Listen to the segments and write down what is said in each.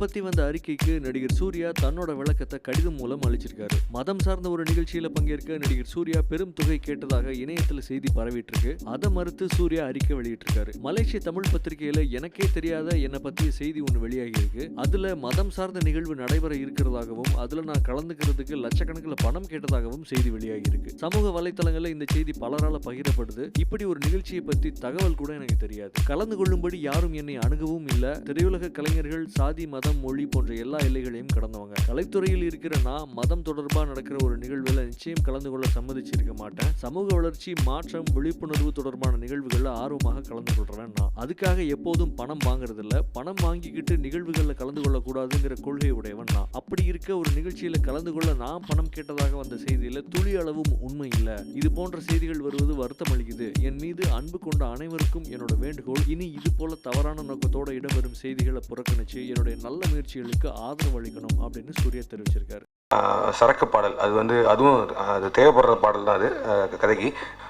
பத்தி வந்த அறிக்கைக்கு நடிகர் சூர்யா தன்னோட விளக்கத்தை கடிதம் மூலம் அளிச்சிருக்காரு. மதம் சார்ந்த ஒரு நிகழ்ச்சியில பங்கேற்க நடிகர் சூர்யா பெரும் தொகை கேட்டதாக இணையத்துல செய்தி பரவிட்டு இருக்கு. அதை மறுத்து சூர்யா அறிக்கை வெளியிட்டிருக்காரு. மலேசிய தமிழ் பத்திரிகையில எனக்கே தெரியாத என்னை பத்திய செய்தி ஒன்று வெளியாகி இருக்கு. அதுல மதம் சார்ந்த நிகழ்வு நடைபெற இருக்கிறதாகவும் அதுல நான் கலந்துக்கிறதுக்கு லட்சக்கணக்கில் பணம் கேட்டதாகவும் செய்தி வெளியாகி இருக்கு. சமூக வலைத்தளங்கள்ல இந்த செய்தி பலரால பகிரப்படுது. இப்படி ஒரு நிகழ்ச்சியை பத்தி தகவல் கூட எனக்கு தெரியாது. கலந்து கொள்ளும்படி யாரும் என்னை அணுகவும் இல்ல. திரையுலக கலைஞர்கள் சாதி, மதம், மொழி போன்ற எல்லா எல்லைகளையும் கடந்தவங்க. கலைத்துறையில் இருக்கிற நான் மதம் தொடர்பா நடக்கிற ஒரு நிகழ்வுல நிச்சயம் கலந்து கொள்ள சம்மதிச்சிருக்க மாட்டேன். சமூக வளர்ச்சி, மாற்றம், விழிப்புணர்வு தொடர்பான நிகழ்வுகள்ல ஆர்வமாக கலந்து கொள்றேன். நான் அதுக்காக எப்போதும் பணம் வாங்குறது இல்ல. பணம் வாங்கிக்கிட்டு நிகழ்வுகள்ல கலந்து கொள்ள கூடாதுங்கிற கொள்கை உடையவன் நான். அப்படி இருக்க ஒரு நிகழ்ச்சியில கலந்து கொள்ள நான் பணம் கேட்டதாக வந்த செய்தியில துளி அளவும் உண்மை இல்ல. இது போன்ற செய்திகள் வருவது வருத்தம் அளிக்குது. என் மீது அன்பு கொண்ட அனைவருக்கும் என்னோட வேண்டுகோள், இனி இது போல தவறான நோக்கத்தோட இடம்பெறும் செய்திகளை புறக்கணிச்சு என்னுடைய நல்ல முயற்சிகளுக்கு ஆதரவு அளிக்கணும் அப்படின்னு சூர்யா தெரிவிச்சிருக்காரு. சரக்கு பாடல் அதுவும் அது தேவைப்படுற பாடல் தான் அது கதைக்கு.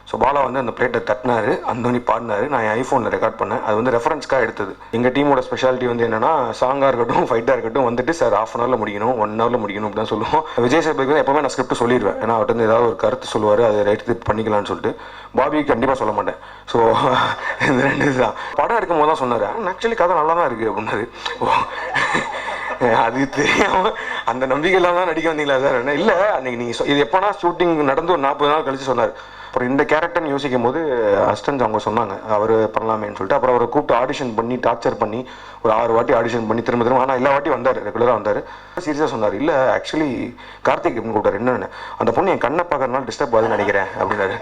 ஸோ பாலா அந்த பிளேட்டை தட்டினாரு, அந்தோனி பாடினாரு. நான் என் ஐஃபோனில் ரெக்கார்ட் பண்ணேன். அது ரெஃபரன்ஸ்க்காக எடுத்தது. எங்கள் டீமோட ஸ்பெஷாலிட்டி என்னன்னா, சாங்காக இருக்கட்டும், ஃபைட்டாக இருக்கட்டும் சார் ½ அன் ஹவரில் முடிக்கணும், 1 ஹவரில் முடிக்கணும் அப்படி தான் சொல்லுவோம். விஜய் சேதுபதிக்கு எப்போவுமே நான் ஸ்கிரிப்ட் சொல்லிடுவேன். ஏன்னா அவர்கிட்ட ஏதாவது ஒரு கருத்து சொல்லுவார், அதை ரைட்டு பண்ணிக்கலாம்னு சொல்லிட்டு. பாபிக்கு கண்டிப்பாக சொல்ல மாட்டேன். ஸோ இந்த 2 தான் படம் எடுக்கும் போது தான் சொன்னார். ஆக்சுவலி கதை நல்லா தான் இருக்குது அப்படின்னாரு. அது தெரியாமல் அந்த நம்பிக்கையெல்லாம் தான் நடிக்க வந்தீங்களா சார்? இல்லை, அன்றைக்கி நீங்கள் இது எப்போனா ஷூட்டிங் நடந்து ஒரு 40 நாள் கழிச்சு சொன்னார். அப்புறம் இந்த கேரக்டர்னு யோசிக்கும் போது அசிஸ்டன்ஸ் அவங்க சொன்னாங்க அவர் பண்ணலாமேன்னு சொல்லிட்டு. அப்புறம் அவரை கூப்பிட்டு ஆடிஷன் பண்ணி டார்ச்சர் பண்ணி ஒரு 6 வாட்டி ஆடிஷன் பண்ணி திரும்ப ஆனால் எல்லா வாட்டி வந்தார், ரெகுலராக வந்தார். சீரியஸாக சொன்னார், இல்லை ஆக்சுவலி கார்த்திக் கூப்பிட்டார், என்னென்ன அந்த பொண்ணு என் கண்ணை பார்க்கறதுனால டிஸ்டர்ப் ஆகுதுன்னு நினைக்கிறேன் அப்படின்னாரு.